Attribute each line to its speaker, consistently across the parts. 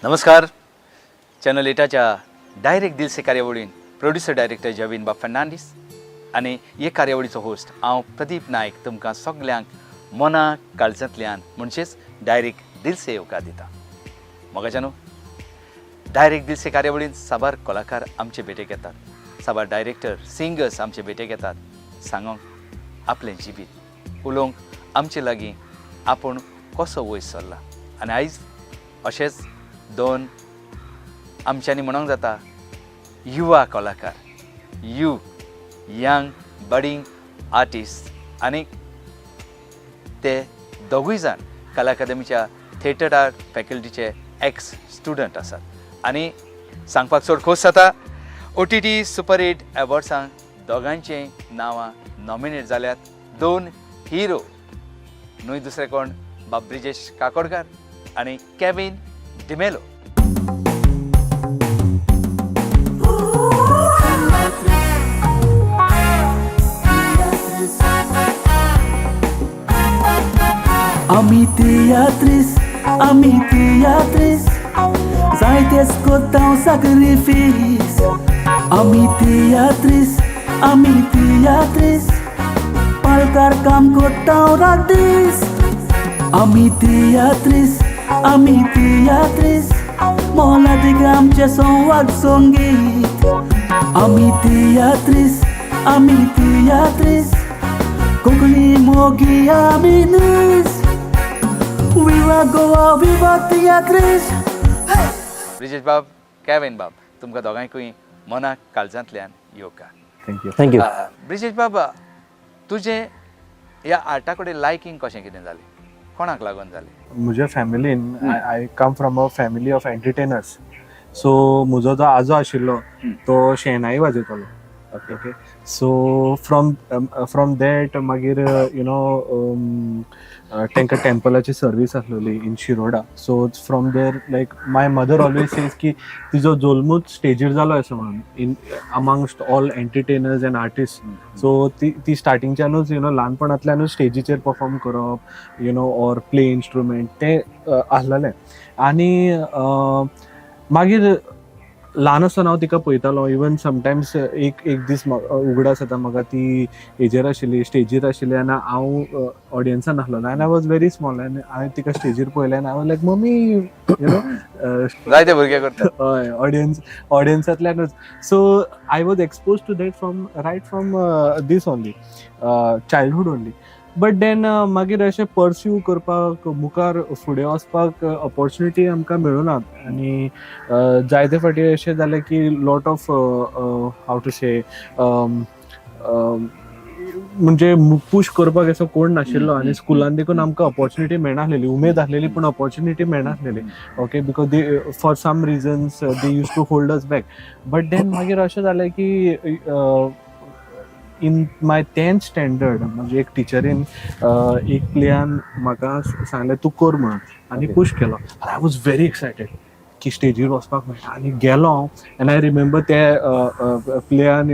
Speaker 1: नमस्कार. Channel एटाच्या direct Dil से कार्यावळीन producer director जवीन बाब फर्नांडीस आनी हे कार्यावळीचो होस्ट हांव प्रदीप नायक तुमकां सगल्यांक मना काळजांतल्यान म्हणजेच डायरेक्ट दिल से येवकार दिता. मोगाच्यानो डायरेक्ट दिल से कार्यावळीन साबार कलाकार आमचे भेटेक येतात, साबार डायरेक्टर सिंगर्स आमचे भेटेक येतात सांगोंक आपलें जिबीत उलोवंक आमचे लागीं आपूण कसो वयर सरला. आनी आयज अशेंच दोन आमच्यांनी म्हणूंक जाता युवा कलाकार, यंग बडिंग आर्टिस्ट आनी ते दोगूय जाण कला अकादमीच्या थिएटर आर्ट फॅकल्टीचे एक्स स्टुडंट आसात आनी सांगपाक चड खोस जाता OTT सुपर हिट अवॉर्ड्सांक दोगांचेय नांवां नॉमिनेट जाल्यात. दोन हिरो न्हय दुसरे कोण बाब ब्रिजेश काकोडकार आनी Kevin D'Mello.
Speaker 2: Ami teatris, zaites kotão sacrifício. Ami teatris, palkar kam kotão radis. Ami teatris, mola de gamche son wag songit. Ami teatris, kokli mogi aminis. Viva Goa, viva teatris.
Speaker 1: Brijesh बाब, Kevin बाब, तुमकां दोगांयकूय मनाक काळजांतल्यान येवकार.
Speaker 3: थँक्यू.
Speaker 1: ब्रिजेश बाब, तुजें ह्या आर्टा कडेन लायकींग कशें कितें जालें, कोणाक लागून जालें?
Speaker 3: म्हज्या फॅमिलीन I come from a family of entertainers. So म्हजो जो आजो आशिल्लो तो शेणाई वाजयतालो. ओके सो फ्रॉम दॅट मागीर तांकां टेंपलाची सर्वीस आसलेली in Shiroda. So from there like my mother always says की तिजो जल्मूच स्टेजीर जालो असो म्हणून in amongst all entertainers and artist. So ती स्टार्टिंगच्यानूच ल्हानपणांतल्यानूच स्टेजीचेर परफॉर्म करप ऑर प्ले इन्स्ट्रुमेंट तें आसलेलें. आनी मागीर ल्हान आसतना हांव तिका पळयतालो. इवन समटायम्स एक दीस उगडास येता म्हाका ती हेजेर आशिल्ली स्टेजीर आशिल्ली आनी हांव ऑडियन्सान आसलोलो आनी आय वॉज व्हेरी स्मॉल आनी हांवें तिका स्टेजीर पळयलें आनी हांव लायक मम्मी
Speaker 1: जायते भुरगे करतात.
Speaker 3: हय ऑडियन्सांतल्यानूच. So I was expose to that right from this only childhood only. But then मागीर अशें परस्यू करपाक मुखार फुडें वचपाक ऑपॉर्च्युनिटी आमकां मेळूना. आनी जायते फावटी अशें जालें की लॉट ऑफ हाव टू से म्हणजे पुश करपाक असो कोण नाशिल्लो आनी स्कुलान देखून आमकां ऑपॉर्च्युनिटी मेळनासलेली. उमेद आसलेली पूण ऑपॉर्च्युनिटी मेळनासलेली. Okay because they for some reasons they use to hold us back. But then मागीर अशें जालें की इन माय 10th स्टँडर्ड म्हणजे एक टिचरीन एक प्लेयान म्हाका सांगलें तूं कर म्हणून आनी पुश केलो. आय वॉज व्हेरी एक्सायटेड की स्टेजीर वचपाक मेळटा आनी गेलो हांव. आनी आय रिमेंबर ते प्लेयान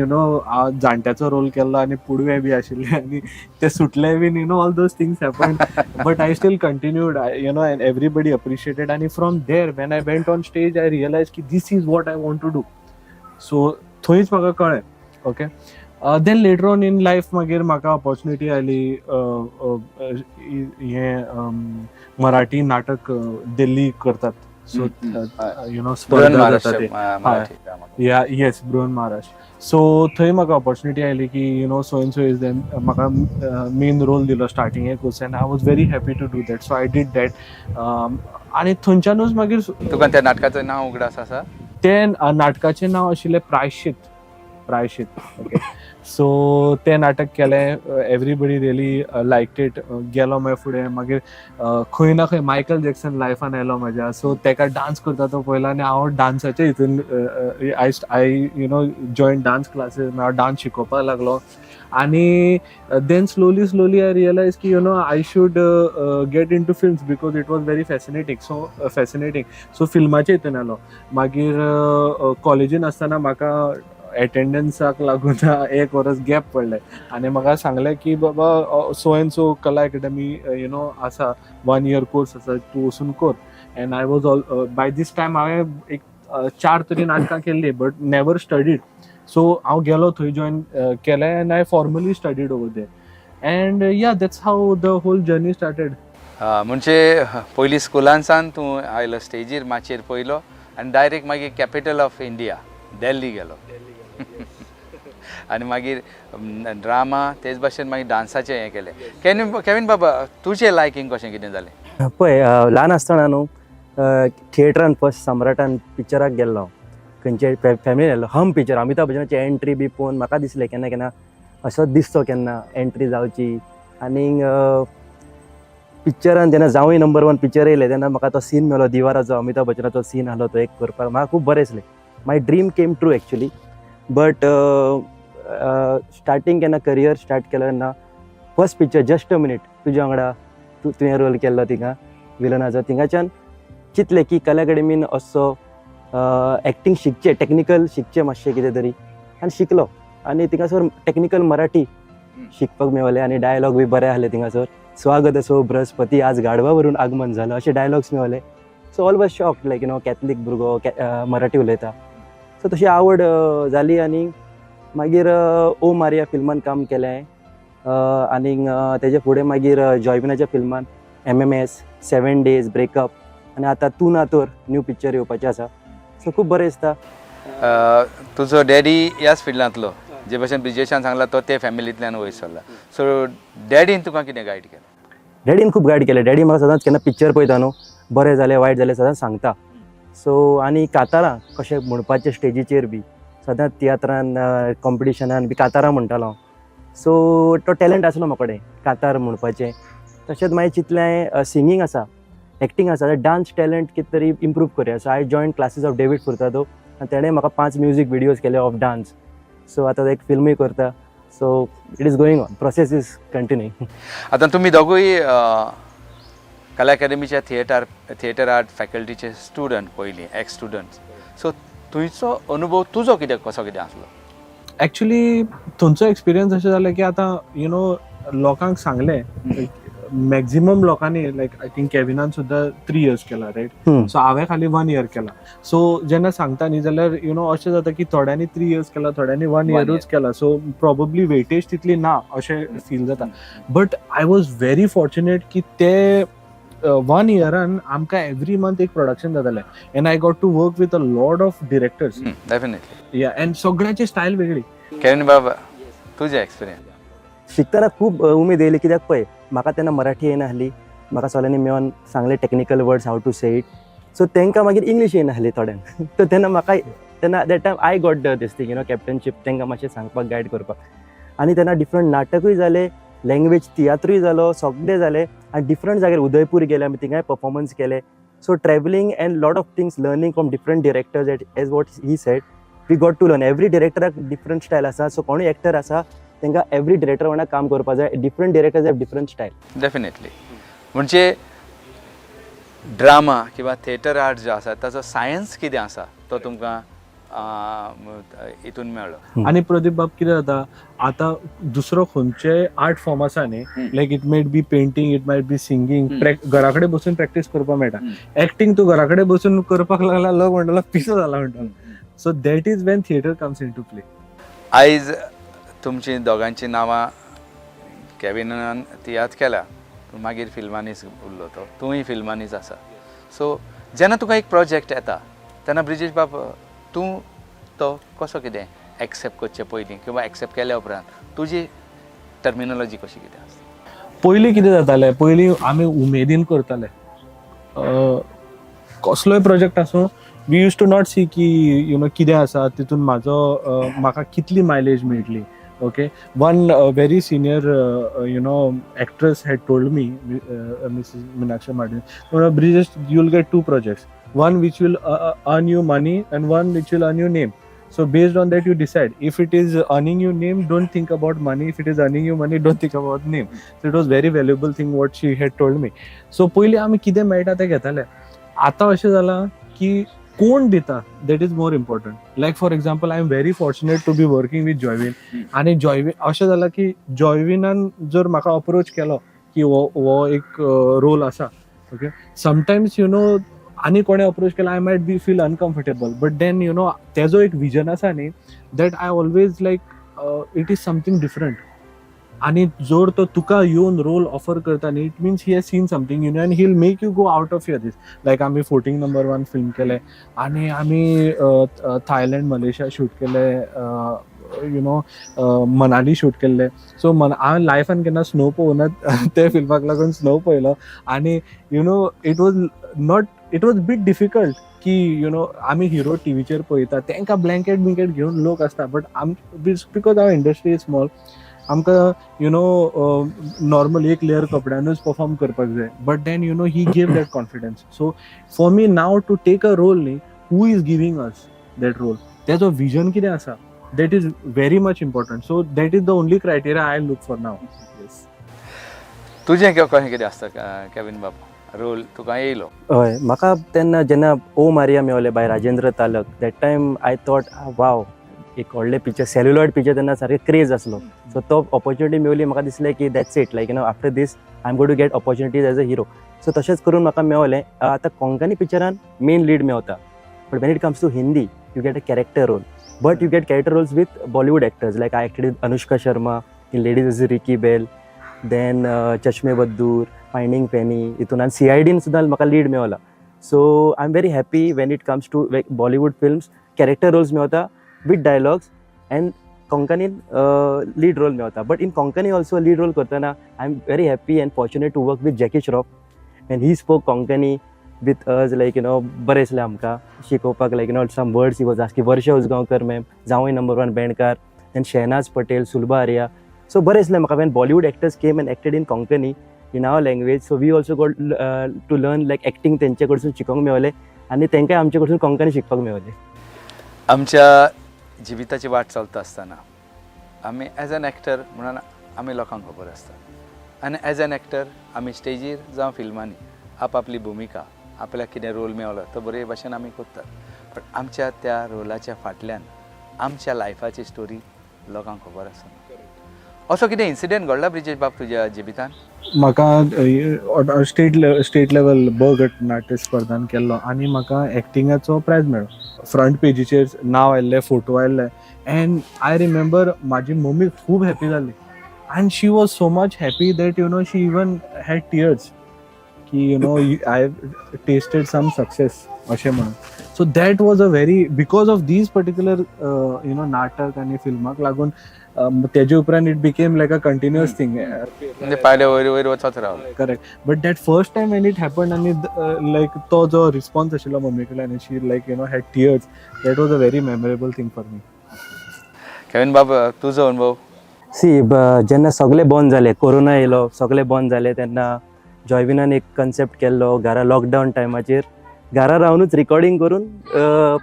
Speaker 3: जाणट्याचो रोल केल्लो आनी पुडवे बी आशिल्ले आनी ते सुटले been all those things happen. But I still continued and everybody appreciated. आनी from there when I went on stage I realise की this is what I want to do. So थंयच म्हाका कळ्ळें. Okay then later on in life मागीर म्हाका opportunity oily हें मराठी नाटक दिल्ली करतात. सो स्पर्धा जाता ते येस बृहन महाराष्ट्र. सो थंय म्हाका ऑपॉर्च्युनिटी आयली की so and so is then म्हाका मेन रोल दिलो स्टार्टिंगेक and I was very happy to do that. So I did that. आनी थंयच्यानूच मागीर
Speaker 1: तुका त्या नाटकाचें नांव उगडास आसा?
Speaker 3: ते नाटकाचें नांव आशिल्लें प्रायश्चित. ओके सो तें नाटक केलें. Everybody really liked it. गेलो मागीर फुडें मागीर खंय ना खंय मायकल जॅक्सन लायफान आयलो म्हाज्या. सो तेका डान्स करता तो पयलो आनी हांव डान्साच्या हितून आय जॉयन डान्स क्लासीस. हांव डान्स शिकोवपाक लागलो. आनी देन स्लोली आय रियलायज की I should get into films because it was very fascinating. So फिल्माच्या हितून आयलो. मागीर कॉलेजीन आसतना म्हाका एटेंडन्साक लागून एक वर्स गॅप पडलें आनी म्हाका सांगलें की बाबा सो एंड सो कला अकॅडमी आसा 1 year कोर्स आसा तूं वचून कर. And I was all by this time हांवें एक 4 तरी नाटकां केल्ली बट नेवर स्टडीड. सो हांव गेलो थंय जॉइन केलें and I formally studied over there and yeah that's how the whole journey started.
Speaker 1: म्हणजे पयलीं स्कुलांसान तूं आयलो स्टेजीर माचयेर पयलो आनी डायरेक्ट मागीर कॅपिटल ऑफ इंडिया दिल्ली गेलो आनी मागीर ड्रामा तेच भाशेन मागीर डान्साचें हें केलें. केविन बाबा तुजें लायकींग कशें कितें जालें?
Speaker 4: पळय ल्हान आसतना न्हू थिएटरान फर्स्ट सम्राटान पिक्चराक गेल्लो खंयचे फॅमिलीन गेल्लो हम पिक्चर अमिताभ बच्चनाची एंट्री बी पळोवन म्हाका दिसलें केन्ना केन्ना असोच दिसतो केन्ना एंट्री जावची. आनीक पिक्चरान जेन्ना जावूय नंबर 1 पिक्चर येयलें तेन्ना म्हाका तो सीन मेळ्ळो दिवाराचो अमिताभ बच्चनाचो सीन आसलो तो एक करपाक म्हाका खूब बरें दिसलें. My dream came true actually. But starting केन्ना करियर स्टार्ट केलो तेन्ना first picture just a minute तुज्या वांगडा तुवें रोल केल्लो थिंगा विलनाचो. थिंगाच्यान चिंतलें की कला अकॅडमीन असो एक्टींग शिकचें टॅक्निकल शिकचें मातशें कितें तरी आनी शिकलो. आनी थिंगासर टॅक्निकल मराठी शिकपाक मेळ्ळें आनी डायलॉग बी बरे आहले थिंगासर. स्वागत असो बृहस्पती आज गाडवा वरून आगमन झालं असे डायलॉग्स मेळ्ळे. So all was shocked like Catholic भुरगो मराठी उलयता. सो तशी आवड जाली आनी मागीर ओ मारिया फिल्मान काम केलें आनी तेजे फुडें मागीर जॉयबिनाच्या फिल्मान MMS 7 Days ब्रेकअप आनी आतां तूं ना तर न्यू पिक्चर येवपाचें आसा. सो खूब बरें दिसता.
Speaker 1: तुजो डॅडी ह्याच फिल्डांतलो जे भशेन ब्रिजेशान सांगला तो ते फॅमिलींतल्यान वयर सरला. सो डॅडीन तुका कितें गायड केलें?
Speaker 4: डॅडीन खूब गायड केलें. डॅडी म्हाका सदांच केन्ना पिक्चर पळयता न्हू बरें जालें वायट जालें सदांच सांगता. सो आनी कातारां कशें म्हणपाचें स्टेजीचेर बी सदांच तियात्रान कॉम्पिटिशनान बी कातारां म्हणटालो हांव. सो तो टॅलंट आसलो म्हाका कडेन कातार म्हणपाचें. तशेंच मागीर चिंतलें सिंगींग आसा एक्टींग आसा जाल्यार डान्स टॅलंट कितें तरी इम्प्रूव करया. So I join classes of David Furtado आनी तेणें म्हाका 5 म्युजीक विडियोज केले ऑफ डान्स. सो आतां एक फिल्मूय करता. So it is going on process is continuing.
Speaker 1: आतां तुमी दोगूय कला अकॅडमीच्या थिएटर आर्ट फॅकल्टीचे स्टुडंट पयलीं एक्स स्टुडंट्स. सो थंयचो अनुभव तुजो कितें कसो कितें आसलो?
Speaker 3: एक्चुली थंयचो एक्सपिरियन्स अशें जालें की आतां लोकांक सांगलें मॅक्झिमम लोकांनी लायक आय थिंक कॅविनान सुद्दां 3 years केला रायट. सो हांवें खाली 1 year केला. सो जेन्ना सांगता न्ही जाल्यार अशें जाता की थोड्यांनी 3 years केला थोड्यांनी 1 yearूच केला. सो प्रोबेबली वेटेज तितली ना अशें फील जाता. But I was very fortunate की ते 1 yearन आमकां एवरी मंथ एक प्रोडक्शन जातालें and I got to work with a lot of directors.
Speaker 1: Definitely.
Speaker 3: Yeah and सगळ्यांची स्टायल वेगळी.
Speaker 1: केविन बाबा तुजें एक्सपिरियन्स?
Speaker 4: शिकतना खूब उमेद येयली कित्याक पळय म्हाका तेन्ना मराठी येनासली. म्हाका सगळ्यांनी मेळोन सांगले technical words how to say it. So तांकां मागीर इंग्लीश येनासली थोड्यांक. तर तेन्ना म्हाका तेन्ना that time I got this thing captainship तांकां मातशें सांगपाक गायड करपाक. आनी तेन्ना डिफरंट नाटकूय जालें लँग्वेज तियात्रूय जालो सगळें जालें आनी डिफरंट जाग्यार उदयपूर गेले आमी थिंगाय परफॉर्मन्स केले. So travelling and lot of things learning from different directors as what he said we got to learn. Every डिरेक्टराक डिफरंट स्टायल आसा. सो कोणूय एक्टर आसा तांकां एवरी डिरेक्टर वांगडा काम करपाक जाय. Different directors have different style.
Speaker 1: Definitely. म्हणजे ड्रामा किंवा थिएटर आर्ट जो आसा ताचो सायन्स कितें आसा तो तुमकां हितून मेळ्ळो.
Speaker 3: आनी प्रदीप बाब कितें जाता आतां दुसरो खंयचे आर्ट फॉर्म आसा न्ही like it might be painting it might be singing घरा कडेन बसून प्रॅक्टीस करपाक मेळटा. एक्टींग तूं घरा कडेन बसून करपाक लागला लोक म्हणटालो पिसो जाला म्हणटालो. So that is when theatre comes in to play.
Speaker 1: आयज तुमची दोगांची नांवां कॅविनान तियात्र केल्या पूण मागीर फिल्मांनीच उरलो तो. तूंय फिल्मांनीच आसा. सो जेन्ना तुका एक प्रोजेक्ट येता तेन्ना ब्रिजेश बाब तूं तो कसो कितें एक्सेप्ट करचे पयलीं किंवा एक्सेप्ट केल्या उपरांत तुजी टर्मिनोलॉजी कशी कितें आसता?
Speaker 3: पयलीं कितें जातालें पयलीं आमी उमेदीन करताले. कसलोय प्रोजेक्ट आसूं we use to not see की कितें आसा तितून म्हाका कितली मायलेज मेळटली. Okay, one very senior actress had told me, Mrs. Meenakshi Martin, Brijesh, you'll get 2 projects, one which will earn you money and one which will earn you name. So based on that you decide. If it is earning you name, don't think about money. If it is earning you money, don't think about name. So it was very valuable thing what she had told me. So पयलीं आमी कितें मेळटा तें घेताले. आतां अशें जालां की कोण दिता that is more important. Like for example I am very fortunate to be working with Joywin. आनी जॉयविन अशें जालां की जॉयविनान जर म्हाका अप्रोच केलो की हो एक रोल आसा ओके समटायम्स आनी कोणे अप्रोच केला I might be feel uncomfortable but then you know तेजो एक विजन आसा न्ही that I always like it is something different आणि जर तो तुका येवन रोल ऑफर करता न्ही it means he has seen something you know and he will make you go out of your this like आमी 14 नंबर 1 फिल्म केले आनी आमी थायलंड मलेशिया शूट केले यू नो मनाली शूट केल्ले सो हांवें लायफान केन्ना स्नो पळोवनात ते फिल्माक लागून स्नो पळयलो आनी you know it was bit difficult की यू नो आमी हिरो टीव्हीचेर पळयता तांकां ब्लँकेट बिंकेट घेवन लोक आसता but because our industry is small आमकां यू नो नॉर्मल एक लेयर कपड्यानूच परफॉर्म करपाक जाय but then you know he gave that confidence so for me now to take a role न्ही who is giving us that role तेजो vision कितें आसा that is very much important so that is the only criteria I look for now. Yes.
Speaker 1: तुजें कशें कितें आसता Kevin बाब role तुका येयलो
Speaker 4: हय म्हाका तेन्ना जेन्ना ओ मारिया मेवले by Rajendra Talak that time I thought wow एक व्हडले पिक्चर सेल्युलॉइड पिक्चर तेन्ना सारकें क्रेज आसलो सो तो ऑपॉर्च्युनिटी मेवली म्हाका दिसलें की that's it like you know after this I am going to get opportunities as a hero so तशेंच करून म्हाका मेवलें आतां कोंकणी पिक्चरान मेन लीड मेवता but when it comes to Hindi you get a character role but you get character roles with Bollywood actors like I acted with Anushka Sharma in Ladies as Ricky Bell then Chashme Baddoor Finding Penny itun and CID in sudal maka lead meola so I'm very happy when it comes to like Bollywood films character roles meota with dialogues and Konkani lead role meota but in Konkani also lead role kartana I'm very happy and fortunate to work with Jackie Shroff and he spoke Konkani with us like you know बरेचले आमकां शिकोवपाक like you know some words he was asking Varsha Usgaonkar ma'am जावय number 1 Bendkar then Shehnaz Patel Sulabha Arya so बरेचले म्हाका when Bollywood actors came and acted in Konkani in our language so we also got to learn like acting तेंचे कडसून शिकोवंक मेवलें आनी तेंकाय आमचे कडसून कोंकणी शिकपाक मेवलें
Speaker 1: आमच्या जिविताची वाट चलता आसतना आमी एज एन एक्टर म्हणून आमी लोकांक खबर आसता आनी एज एन एक्टर आमी स्टेजीर जावं फिल्मांनी आपली भुमिका आपल्याक कितें रोल मेवलो तो बरे भाशेन आमी करतात पण आमच्या त्या रोलाच्या फाटल्यान आमच्या लायफाची स्टोरी लोकांक खबर आसना असो कितें इन्सिडेंट घडला ब्रिजेश बाब तुज्या जिवितान
Speaker 3: म्हाका स्टेट लेवल ब गट नाट्य स्पर्धान केल्लो आनी म्हाका एक्टिंगाचो प्रायज मेळ्ळो फ्रंट पेजीचेर नांव आयिल्लें फोटो आयिल्ले एंड आय रिमेंबर म्हाजी मम्मी खूब हॅपी जाली and she was so much happy that you know she even had tears की you know I tasted some success अशें म्हणून so that was a very because of these particular you know नाटक आनी फिल्माक लागून तेजे उपरांत it became like a continuous thing
Speaker 1: म्हणजे पायले वयर वयर वचत रावलो
Speaker 3: correct but that first time when it happen आनी लायक तो जो रिस्पॉन्स आशिल्लो मम्मी कडल्यान she like you know had tears that was a very memorable thing for me
Speaker 1: Kevin बाब तुजो अनुभव
Speaker 4: सी जेन्ना सगळें बंद जालें कोरोना येयलो सगळें बंद जालें तेन्ना जॉयविनान एक कन्सेप्ट केल्लो घरा लॉकडावन टायमाचेर घरा रावनूच रिकॉर्डिंग करून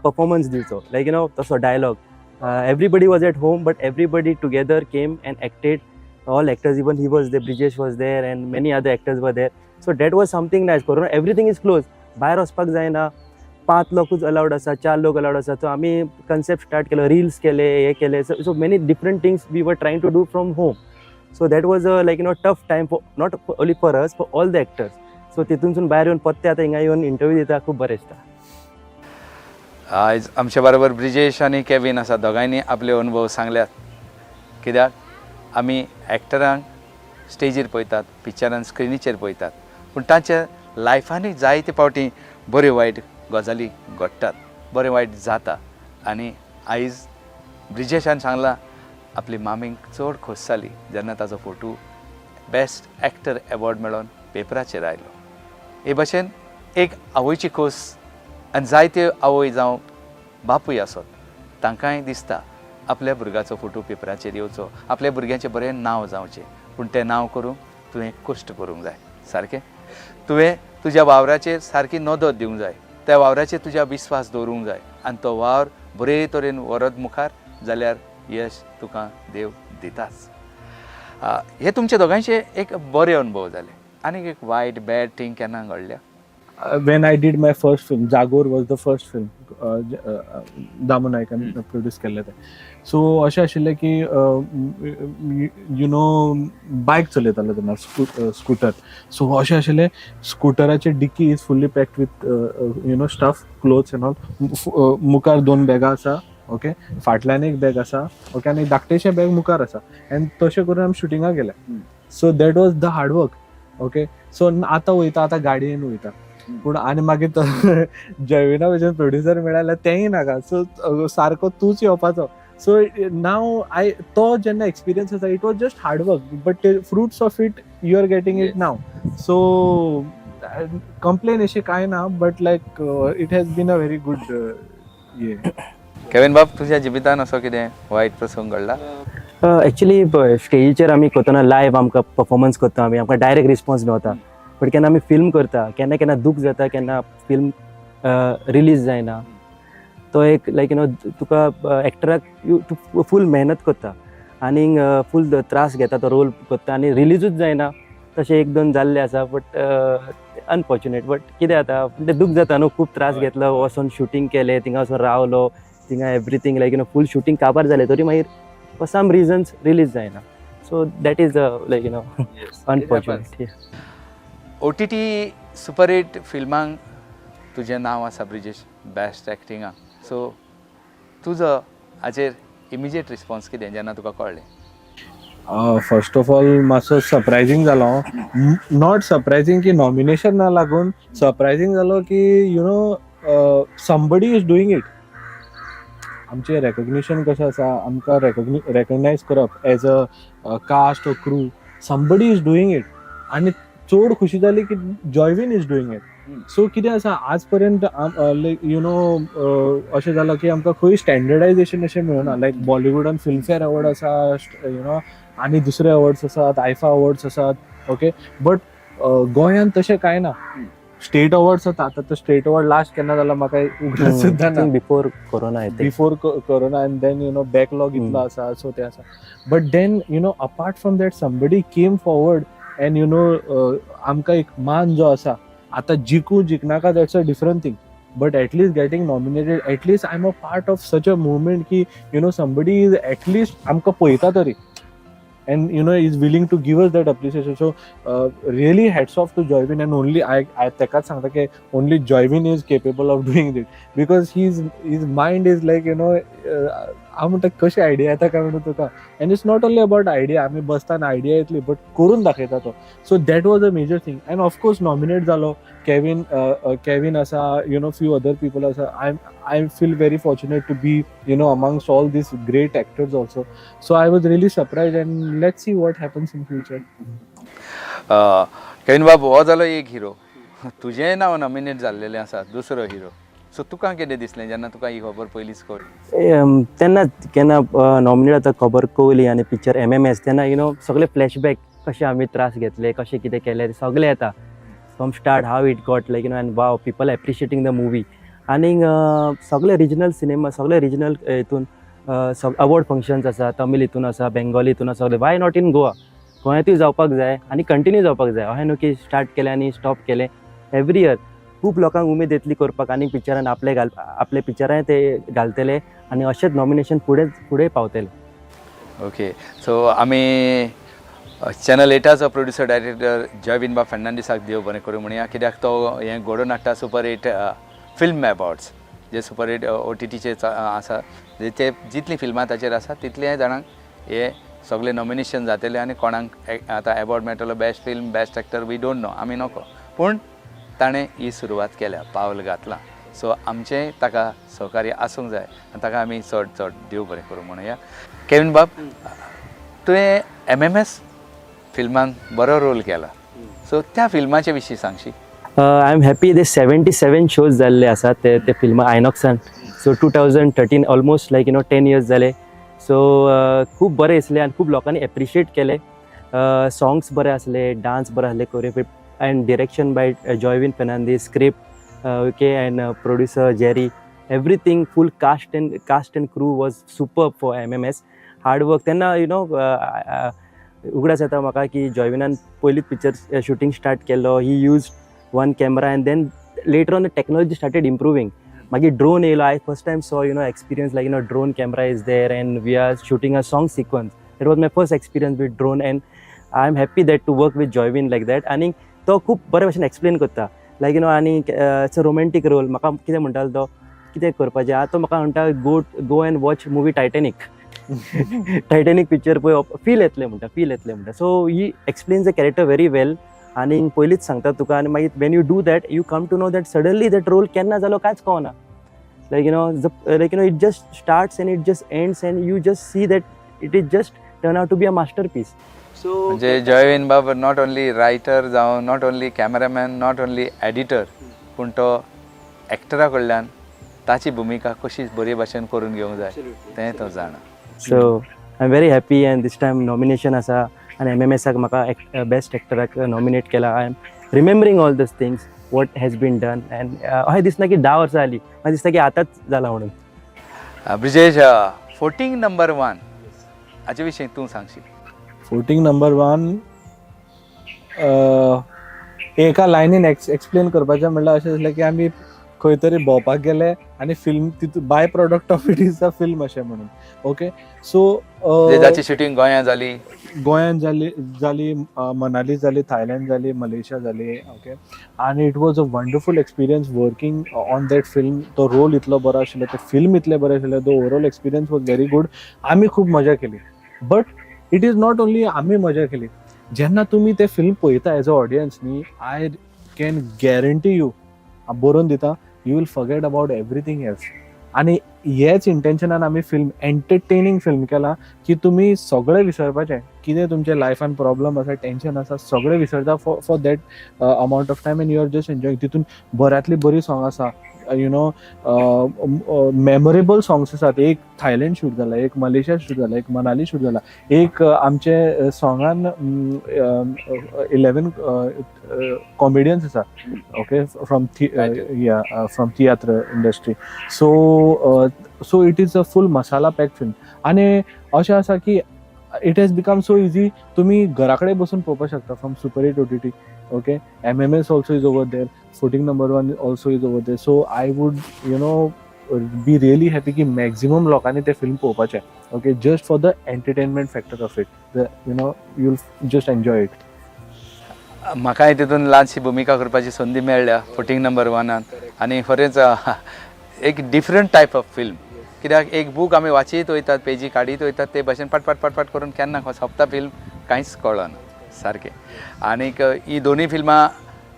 Speaker 4: परफॉर्मन्स दिवचो लायक यू नो तसो dialogue everybody was at home but everybody together came and acted all actors even he was there Brijesh was there and many other actors were there so that was something nice corona everything is close भायर वचपाक जायना 5 लोकूच allowed आसा 4 लोक allowed आसा so आमी concept start केलो reels केले हे केले so many different things we were trying to do from home so that was a like you know tough time for not only for us for all the actors so तितूनसून भायर येवन पत्ते आतां हिंगा येवन interview दिता खूब बरें दिसता
Speaker 1: आज आमच्या बरोबर ब्रिजेश आनी केविन आसा दोगांयनी आपले अनुभव सांगल्यात कित्याक आमी एक्टरांक स्टेजीर पळयतात पिक्चरान स्क्रिनीचेर पळयतात पूण तांच्या लायफानूय जायते फावटी बऱ्यो वायट गजाली घडटात बरें वायट जाता आनी आयज ब्रिजेशान सांगलां आपली मामींक चड खोस जाली जेन्ना ताचो फोटो बेस्ट एक्टर एवॉर्ड मेळोन पेपराचेर आयलो हे भाशेन एक आवयची खोस आनी जायत्यो आवय जावं बापूय आसत तांकांय दिसता आपल्या भुरग्याचो फोटो पेपराचेर येवचो आपल्या भुरग्याचें बरें नांव जावचें पूण तें नांव करूंक तुवें कश्ट करूंक जाय सारकें तुवें तुज्या वावराचेर सारकी नदर दिवंक जाय त्या वावराचेर तुज्या विस्वास दवरूंक जाय आनी तो वावर बरे तरेन व्हरत मुखार जाल्यार यश तुका देव दिताच हे तुमचे दोगांयचे एक बरे अनुभव जाले आनी एक वायट बॅड थिंग केन्ना घडल्या
Speaker 3: when I did my first film, Jagor was the first film, Damu नायकान प्रोड्यूस केल्लें तें. सो अशें आशिल्लें की यू नो बायक चलयतालो तेन्ना स्कूटर. सो अशें आशिल्लें स्कूटराचे dicky is fully packed with you know stuff, clothes and all. मुखार 2 बॅगां आसा, ओके, फाटल्यान एक बॅग आसा, ओके, आनी धाकटेशें बॅग मुखार आसा. एंड तशें करून आमी शुटिंगाक गेले. So that was the hard work. Okay, so आतां वयता, आतां गाडयेन वयता. पूण आनी मागीर जयविना भशेन प्रोड्युसर मेळ्ळ्यार तेंय नाका. सो सारको तूच येवपाचो. सो नाव तो जेन्ना एक्सपिरियन्स आसा, it was just hard work, but ते fruits of it you are getting it now. So complain अशी काय ना, but like it has been a very good year.
Speaker 1: Kevin बाब, तुज्या जिवितान असो कितें वायट प्रसंग घडला?
Speaker 4: एक्चुली स्टेजीचेर आमी करतना लायव्ह आमकां परफॉर्मन्स करता, आमकां डायरेक्ट रिस्पॉन्स मेळटा. बट केन्ना आमी फिल्म करता, केन्ना केन्ना दूख जाता, केन्ना फिल्म रिलीज जायना. तो एक लायक यू नो तुका एक्टराक फूल मेहनत करता आनी फूल त्रास घेता, तो रोल करता आनी रिलीजूच जायना. तशें 1-2 जाल्लें आसा, बट अनफॉर्च्युनेट. बट कितें जाता, ते दूख जाता न्हू. खूब त्रास घेतलो, वचून शुटींग केलें, थिंगा वचून रावलो, थिंगा everything like you know full shooting काबार जालें, तरी मागीर फॉर सम रिजन्स रिलीज जायना. So that is like you know unfortunate.
Speaker 1: OTT super hit फिल्मांक तुजें नांव आसा ब्रिजेश, बेस्ट एक्टिंगाक. सो तुजो हाचेर इमिजिएट रिस्पॉन्स कितें जेन्ना तुका कळ्ळें?
Speaker 3: फर्स्ट ऑफ ऑल मातसो सरप्रायझींग जालो. नॉट सरप्रायझींग की नॉमिनेशन ना लागून, सरप्रायझींग जालो की you know somebody is doing it. आमचें रेकग्निशन कशें आसा, आमकां रेकग्नायज करप as a cast or crew. Somebody is doing it. आनी चड खुशी जाली की Joyvin is doing it. So कितें आसा, आज पर्यंत लायक यू नो अशें जालां की आमकां खंय स्टँडर्डायजेशन अशें मेळना. लायक बॉलिवूडान फिल्मफेअर अवॉर्ड आसा, यू नो, आनी दुसरे अवॉर्ड्स आसात, आयफा अवॉर्ड्स आसात, ओके. बट गोंयान तशें कांय ना. स्टेट अवॉर्ड्स जाता. आतां तो स्टेट अवॉर्ड लास्ट केन्ना जाला म्हाका उगडास सुद्दां ना.
Speaker 4: Before corona
Speaker 3: before corona, and then you know backlog इतलो आसा, सो ते आसा. But then you know apart from that somebody came forward and you know आमकां एक मान जो आसा, आतां जिखनाका that's a different thing, but at least getting nominated, at least I am a part of such a movement की you know somebody is at least आमकां पळयता तरी, and you know is willing to give us that appreciation. So really hats off to Joyvin, and only I tekach sangta ki only Joyvin is capable of doing it, because his mind is like you know हांव म्हणटा कशी idea येता काय म्हणून तुका. And it's not only about idea, आमी बसताना idea येतली बट करून दाखयता तो. So that was a major thing. And of course nominate जालो केविन आसा, you know few other people आसा. I feel very fortunate to be you know amongst all these great actors also. So I was really surprised, and let's see what happens in future.
Speaker 1: Kevin बाबू, हो जालो एक hero. तुजेंय नांव nominate जाल्लेलें आसा, दुसरो hero. So तुका कितें दिसलें जेन्ना तुका ही खबर पयलींच कळ्ळी?
Speaker 4: तेन्ना केन्ना नॉमिनेट जाता खबर कळली आनी पिक्चर MMS, तेन्ना यू नो सगळे फ्लॅशबॅक, कशे आमी त्रास घेतले, कशें कितें केलें, सगळें येता from start, how it got like you know, and wow, people appreciating the movie. आनी सगळे रिजनल सिनेमा, सगळे रिजनल हितून अवॉर्ड फंक्शन्स आसा, तमील हितून आसा, बेंगॉली हितून आसा, सगळे. Why not in Goa? गोंयांतूय जावपाक जाय आनी कंटिन्यू जावपाक जाय. अशें न्हू की स्टार्ट केलें आनी स्टॉप केलें. एवरी इयर खूब लोकांक उमेद येतली करपाक, आनी पिक्चरान आपले पिक्चरांय ते घालतले आनी अशेंच नॉमिनेशन फुडें पावतले.
Speaker 1: ओके, सो आमी चॅनल 8चा प्रोड्युसर डायरेक्टर जॉयविन बा फेर्नांडीसाक देव बरें करूं म्हणया, कित्याक तो हें घडोवन हाडटा सुपर हिट फिल्म अवॉर्ड्स, जे सुपर हिट OTTचे आसा, ते जितली फिल्मां ताचेर आसा तितल्या जाणांक हे सगळे नॉमिनेशन जातले आनी कोणाक आतां अवॉर्ड मेळटलो, best film, best actor, we don't know, आमी नोको. पूण ताणें ही सुरवात केल्या, पावल घातलां. सो आमचें ताका सहकार्य आसूंक जाय आनी ताका आमी चड देव बरें करूं म्हणया. केविन बाब, तुवें MMS फिल्मान बरो रोल केला, सो त्या फिल्माचे विशीं सांगशी.
Speaker 4: I am happy. ते 77 शोज जाल्ले आसात ते फिल्म आयनॉक्सान. So 2013 almost like you know 10 years जाले. सो खूब बरें दिसलें आनी खूब लोकांनी एप्रिशिएट केले. सॉंग्स बरे आसले, डान्स बरे आसले, choreography and direction by Joywin Fernandes, script okay, and producer Jerry, everything, full cast and crew was superb for MMS. Hard work. तेन्ना यू नो उगडास येता म्हाका की जॉयविनान पयलींच पिक्चर शूटिंग स्टार्ट केल्लो. ही used one camera and then later on the technology started improving. Magi drone येयलो. I first time saw, experience like, drone camera is there and we are shooting a song sequence. That was my first experience with drone, and I'm happy that to work with Joywin like that. आणि तो खूप बरे भशेन explain करता. Like, आणि it's a romantic role. म्हाका कितें म्हणटालो तो, कितें करपाचें आतां तो म्हाका म्हणटा go and watch movie Titanic. Titanic picture पळय फील येतलें म्हणटा. So he explains the character very well. आनी पयलींच सांगता तुका, आनी मागीर when you do that you come to know that suddenly that role केन्ना जालो कांयच कळना. Like it just starts and it just ends and you just see that it is just turn out to be a masterpiece. So
Speaker 1: म्हणजे जॉयविन बाब not only writer जावं, not only cameraman, not only editor, पूण तो एक्टरा कडल्यान ताची भुमिका कशी बरे भाशेन करून घेवंक जाय तें तो जाणा.
Speaker 4: So I am very happy. And this time nomination आसा आनी MMSक म्हाका बेस्ट एक्टराक नॉमिनेट केला. I am remembering all these things what has been done. And अशें दिसना की 10 वर्सां जालीं, म्हाका दिसता की आतांच जाला म्हणून.
Speaker 1: ब्रिजेश, फोटींग नंबर 1 हाचे विशीं तूं सांगशील.
Speaker 3: फुटींग नंबर 1 एका लायनीन एक्सप्लेन करपाचें म्हणल्यार अशें जालें की आमी खंय तरी भोंवपाक गेले आनी फिल्म तितून by product of it is a film अशें म्हणून. ओके, सो
Speaker 1: जाची शुटींग गोंयांत जाली,
Speaker 3: गोंयांत जाली, मनाली जाली, थायलँड जाली, मलेशिया जाली. ओके, आनी it was a wonderful experience working on that film. तो रोल इतलो बरो आशिल्लो, ते फिल्म इतलें बरें आशिल्लें, तो overall experience was very good. आमी खूब मजा केली. But it is not only आमी मजा केली. जेन्ना तुमी ते फिल्म पळयता एज अ ऑडियन्स न्ही, आय कॅन गॅरंटी यू, बरोवन दिता, you will forget about everything else. आनी हेच इंटेन्शनान आमी फिल्म एंटरटेनिंग फिल्म केला की तुमी सगळें विसरपाचें, कितें तुमच्या लायफान प्रॉब्लम आसा, टेन्शन आसा, सगळें विसरता for that amount of time, and you are just enjoying. तितून बऱ्यांतली बरी सॉंग आसा, मेमोरेबल सॉंग्स आसात. एक थायलँड शूट जाला, एक मलेशिया शूट जाला, एक मनाली शूट जाला, एक आमचे सॉंगान 11 कॉमेडियन्स आसा. Okay, from theatre industry. So it is a full masala pack film. आनी अशें आसा की it has become so easy, तुमी घरा कडेन बसून पळोवपाक शकता from super hit OTT. Okay, MMS also is over there, footing number 1 also is over there. So I would be really happy ki maximum लोकांनी ते film पळोवपाचें. Okay, just for the entertainment factor of it, you'll just enjoy it.
Speaker 1: म्हाकाय तितून ल्हानशी भुमिका करपाची संदी मेळ्ळ्या फुटींग नंबर 1 आनी खरेंच एक डिफरंट टायप ऑफ फिल्म. कित्याक एक बूक आमी वाचीत वयतात, पेजी काडीत वयतात, ते भाशेन पाट करून केन्ना सोंपता फिल्म कांयच कळना सारकें. आनीक ही दोनूय फिल्मां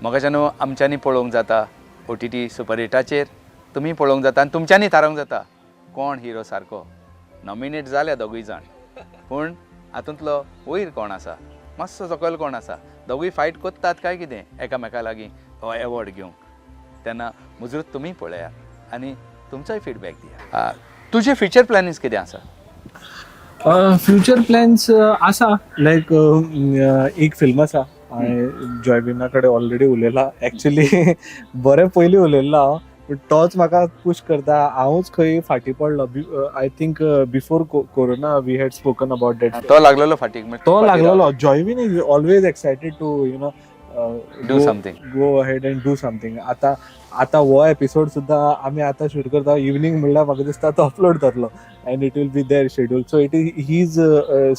Speaker 1: म्हाकाच्यान आमच्यांनी पळोवंक जाता OTT सुपर हिटाचेर, तुमी पळोवंक जाता आनी तुमच्यांनी थारोवंक जाता कोण हिरो सारको. नॉमिनेट जाल्या दोगूय जाण, पूण हातूंतलो वयर कोण आसा, मातसो सकयल कोण आसा, दोगूय फायट कोत्तात काय कितें एकामेका लागीं हो एवॉर्ड घेवंक. तेन्ना मुजरत तुमी पळयात आनी तुमचोय फीडबॅक दिया. तुजे फ्युचर प्लॅनिंग्स कितें आसा?
Speaker 3: फ्युचर प्लॅन्स आसा, लायक एक फिल्म आसा, हांवें जॉयविना कडेन ऑलरेडी उलयला. एक्चुली बरें पयलीं उलयल्लो हांव, बट तोच म्हाका पुश करता. हांवूच खंय फाटीं पडलो. I think before corona we had spoken about that.
Speaker 1: तो लागलेलो फाटीक,
Speaker 3: तो लागलेलो. Joywin is always excited to
Speaker 1: do something,
Speaker 3: go ahead and do something. आतां हो एपिसोड सुद्दां आमी आतां शूट करता, इवनिंग म्हणल्यार म्हाका दिसता तो अपलोड जातलो and it will be their schedule. So it is his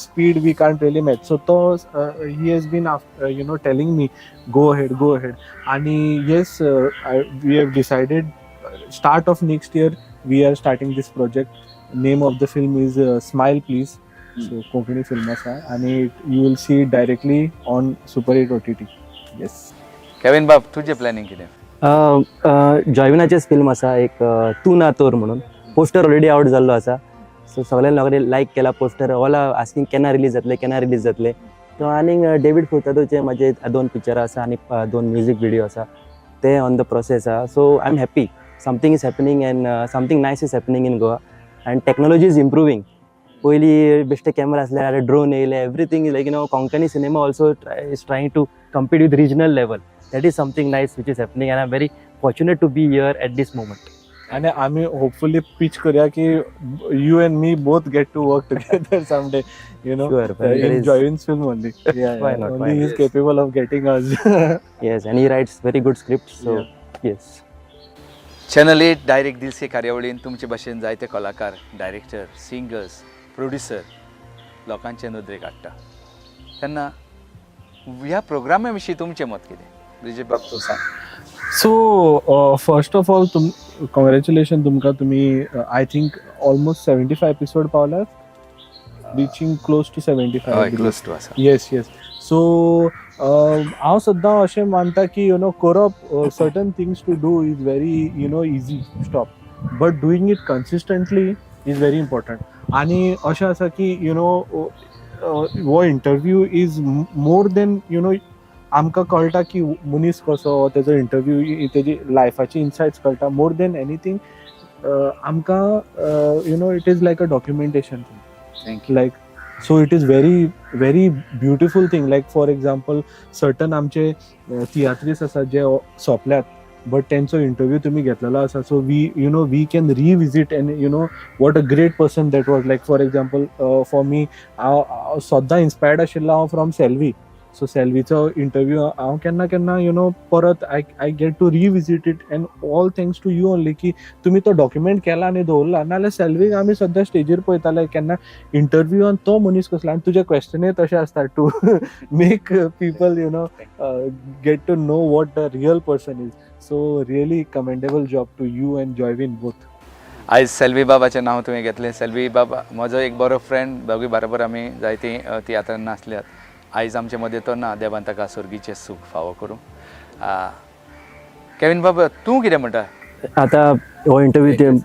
Speaker 3: speed we can't really match. So तो he has been telling me go ahead. आनी yes, we have decided start of next year we are starting this project. Name of the film is smile please. So Konkani film आसा आनी you will see directly on super hit OTT. Yes.
Speaker 1: Kevin बाब, तुजें planning कितें?
Speaker 4: जॉयविनाचेच film आसा एक तू ना तोर म्हणून. पोस्टर ऑलरेडी आउट जाल्लो आसा. सो सगळ्यां लोकांनी लायक केला पोस्टर. ऑल आस्किंग केन्ना रिलीज जातले. तो आनीक डेविड फुर्तादोचे म्हाजे 2 पिक्चरां आसा आनी 2 म्युजीक व्हिडिओ आसा, ते ऑन द प्रोसेस आहा. So I am happy something is happening and something nice is happening in Goa and technology is improving. पयलीं बेश्टे कॅमेरा आसले, आतां ड्रोन येयले, everything like Konkani cinema also is trying to compete with regional level. That is something nice which is happening and I'm very fortunate to be here at this moment.
Speaker 3: And आम्ही hopefully pitch करूया की you and me both get to work together someday,
Speaker 4: Sure,
Speaker 3: in Joywin's film only.
Speaker 4: Why not?
Speaker 3: Only he is capable of getting us.
Speaker 4: Yes, and he writes very good scripts, so yes.
Speaker 1: Channel 8 direct Dil Se कार्यावळीन तुमचे भाशेन जायते कलाकार, director, singers, producer लोकांचे नदरे काडटा. तेन्ना ह्या प्रोग्रामा विशीं तुमचें मत कितें? ब्रिजेट बाब तूं सांग.
Speaker 3: So first of all congratulation तुमकां. तुमी आय थिंक ऑलमोस्ट 75 एपिसोड पावल्यात, रिचींग क्लोज टू 75.
Speaker 1: हय, क्लोज टू आसा.
Speaker 3: Yes yes. सो हांव सद्दां अशें मानता की करप certain things to do is very easy stop, but doing it consistently is very important. आनी अशें आसा की हो इंटरव्यू इज मोर देन आमकां कळटा की मनीस कसो, तेजो इंटरव्यू तेजी लायफाची इनसायट्स कळटा. मोर देन एनीथींग आमकां it is like a documentation
Speaker 1: thank you.
Speaker 3: Like so it is very very beautiful thing. Like for example certain आमचे तियात्रीस आसात जे सोंपल्यात, बट तेंचो इंटरव्यू तुमी घेतलेलो आसा. So we can revisit and what a great person that was. Like for example for me हांव सद्दां inspired आशिल्लो हांव फ्रॉम सेल्वी. सो सेल्वीचो इंटरव्यू हांव केन्ना केन्ना परत I get to revisit it, and all thanks to you only की तुमी तो डॉक्युमेंट केला आनी दवरला. नाजाल्यार सेल्वीक आमी सद्दां स्टेजीर पळयताले केन्ना इंटरव्यूआन तो मनीस कसलो, आनी तुजे क्वेश्चनूय तशें आसता to make people get to know what the real person is. So really commendable job to you and Joywin both.
Speaker 1: आयज सेल्वी बाबाचें नांव तुवें घेतलें. सेल्वी बाबा म्हजो एक बरो फ्रेंड, दोगूय बरोबर आमी जायतीं तियात्रांत नाचल्यात. आयज आमचे मदें तो ना, देवान ताका सुर्गीचें सूख फावो करूं. केविन बाबा तूं कितें म्हणटा?
Speaker 4: आतां हो इंटरव्यू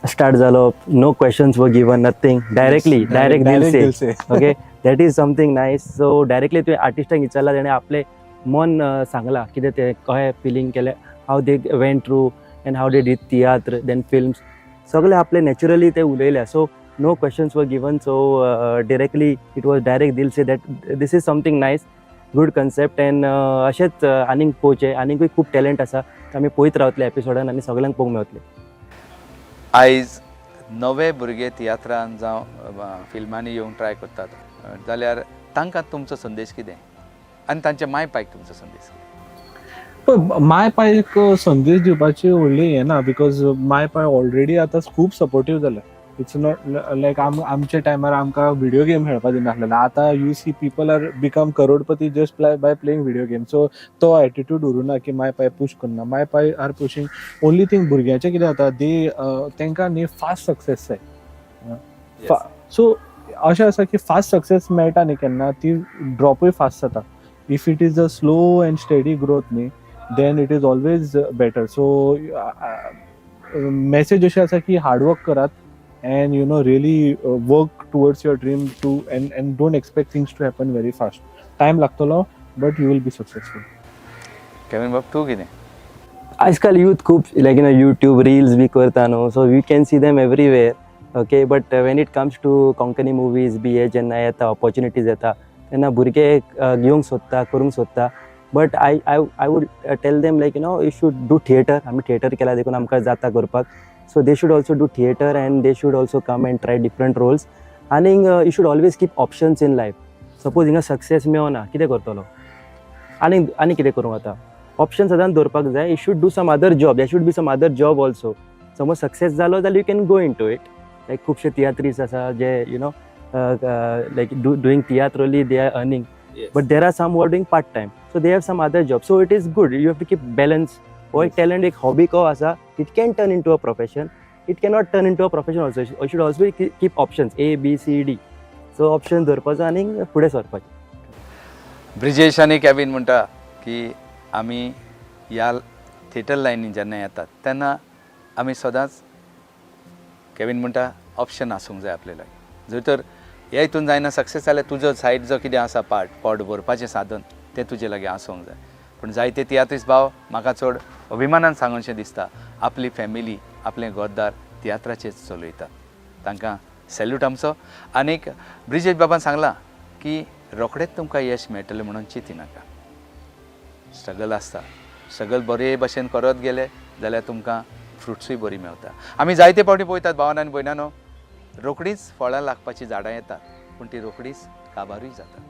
Speaker 4: स्टार्ट जालो, no questions were given, nothing, direct Dil Se. Okay, that is something nice. So directly तुवें आर्टिस्टाक विचारला, तेणें आपलें मन सांगलां कितें तें कशें फिलींग केलें, how they went through and how they did tiatr, then films, सगळें आपलें नॅचरली ते उलयल्या. So no questions were given, so directly it was direct दिल से that this is something nice, good concept, and अशेंच आनीक पोवचें. आनीकूय खूब टॅलंट आसा, आमी पळयत रावतले एपिसोडान आनी सगळ्यांक पळोवंक मेवतले.
Speaker 1: आयज नवे भुरगे तियात्रान जावं फिल्मांनी येवंक ट्राय करतात जाल्यार तांकां तुमचो संदेश कितें, आनी तांच्या माय पायक तुमचो संदेश कितें?
Speaker 3: पण माय पायक संदेश दिवपाची व्हडली हें ना, बिकॉज माय पाय ऑलरेडी आतां खूब सपोर्टीव जाला. इट्स नॉट लायक आमच्या टायमार आमकां व्हिडिओ गेम खेळपाक दिनासलें. आतां you see people are become crorepati just by playing video game. So तो एटिट्यूड उरूना की माय पाय पुश करना. माय पाय आर पुशींग. ओन्ली थिंग भुरग्यांचें कितें जाता, तेंकां न्ही फास्ट सक्सेस जाय. सो अशें आसा की फास्ट सक्सेस मेळटा न्ही केन्ना, ती ड्रॉपूय फास्ट जाता. If it is a slow and steady growth न्ही, then it is always better. So message अशी आसा की हार्डवर्क करात, and really work towards your dream to and don't expect things to happen very fast. Time लागतलो, but you will be successful.
Speaker 1: Kevin बाब तूं कितें?
Speaker 4: आजकाल यूथ खूब लायक यूट्यूब रील्स बी करता न्हू, so we can see them everywhere. Okay, but when it comes to Konkani movies बी हे जेन्ना येता, ऑपॉर्च्युनिटीज येता, तेन्ना भुरगे घेवंक सोदता, करूंक सोदता. But I would tell them like you should do theatre. आमी थिएटर केला देखून आमकां जाता करपाक. So they should also do theatre, and they should also come and try different roles. And you should always keep options in life. Suppose हिंगा success मेळना, कितें करतलो, आनी कितें करूं आतां. ऑप्शन सदांच दवरपाक जाय. You should do some other job. There should be some other job also. समज सक्सेस जालो जाल्यार you can go into it. Like खुबशे तियात्रीस आसा जे like doing theatre only they are earning.
Speaker 1: Yes.
Speaker 4: But there are some who are doing part time. So they have some other job. So it is good. You have to keep balance. हो एक talent, एक hobby को आसा, it can turn in to a profession. It cannot turn in to a profession also. You should also keep options ABCD. So option दवरपाचो आनी फुडें सरपाचें.
Speaker 1: ब्रिजेश आनी कॅविन म्हणटा की आमी ह्या थिएटर लायनीन जेन्ना येतात तेन्ना आमी सदांच, कॅविन म्हणटा ऑप्शन आसूंक जाय आपले लायक. जर तर ह्या हितून जायना सक्सेस जाल्यार तुजो सायड जो कितें आसा पोट भरपाचें साधन तें तुजे लागीं आसूंक जाय. पूण जायते तियात्रीस भाव म्हाका चड अभिमानान सांगूनशें दिसता, आपली फॅमिली, आपलें घरदार तियात्राचेच चलयतात. तांकां सॅल्यूट आमचो. आनीक ब्रिजेश बाबान सांगलां की रोखडेंच तुमकां यश मेळटलें म्हणून चिंती नाका. स्ट्रगल आसता. स्ट्रगल बरे भशेन करत गेले जाल्यार तुमकां फ्रुट्सूय बरी मेळटा. आमी जायते फावटी पळयतात भावान आनी भयणानो, रोखडीच फळां लागपाची झाडां येतात, पूण ती रोखडीच काबारूय जाता.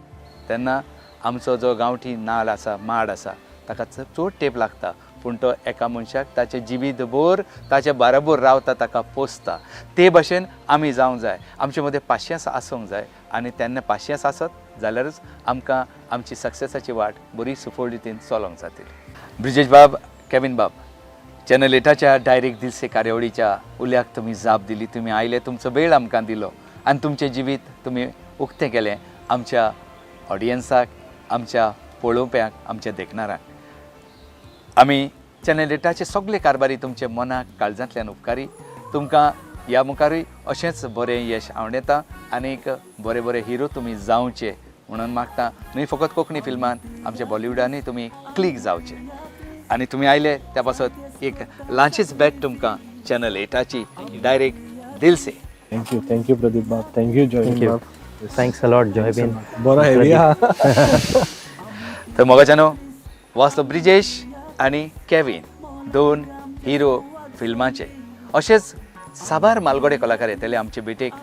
Speaker 1: तेन्ना आमचो जो गांवठी नाल्ल आसा, माड आसा, ताका चड तेंप लागता, पूण तो एका मनशाक ताचे जिवीतभर ताचे बरोबर रावता ताका पोसता ते भशेन आमी जावंक जाय आमचे मदें पाशियेंस आसूंक जाय आनी तेन्ना पाशियेंस आसत जाल्यारच आमकां आमची सक्सेसाची वाट बरी सुफोळ रितीन चलोवंक जातली ब्रिजेश बाब केविन बाब चॅनल 8च्या डायरेक्ट दिल से कार्यावळीच्या उल्याक तुमी जाप दिली तुमी आयले तुमचो वेळ आमकां दिलो आनी तुमचें जिवीत तुमी उक्तें केलें आमच्या ऑडियन्साक आमच्या पळोवप्यांक आमच्या देखणारांक आमी चॅनल 8चे सगळे कारभारी तुमचे मनाक काळजांतल्यान उपकारी तुमकां ह्या मुखारूय अशेंच बरें यश आवडेता आनीक बरे बरे हिरो तुमी जावचे म्हणून मागता न्हय फकत कोंकणी फिल्मान आमच्या बॉलिवूडानूय तुमी क्लिक जावचे आनी तुमी आयले त्या पासत एक ल्हानशीच बॅट तुमकां channel 8ची direct Dil say
Speaker 3: thank you Pradeep बाब थँक्यू जॉय बाब
Speaker 4: थँक्स अलॉट जॉय बीन
Speaker 3: बरो हेवी हा
Speaker 1: तर मोगाच्यानो वाचलो ब्रिजेश आनी केविन दोन हिरो फिल्माचे अशेंच साबार मालगडे कलाकार येतले आमचे भेटेक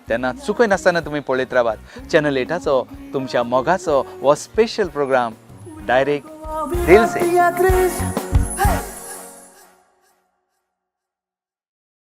Speaker 1: तेन्ना चुकय नासतना तुमी पळयत रावात चॅनल 8चो तुमच्या मोगाचो हो स्पेशल प्रोग्राम डायरेक्ट दिल से
Speaker 2: Maria Cris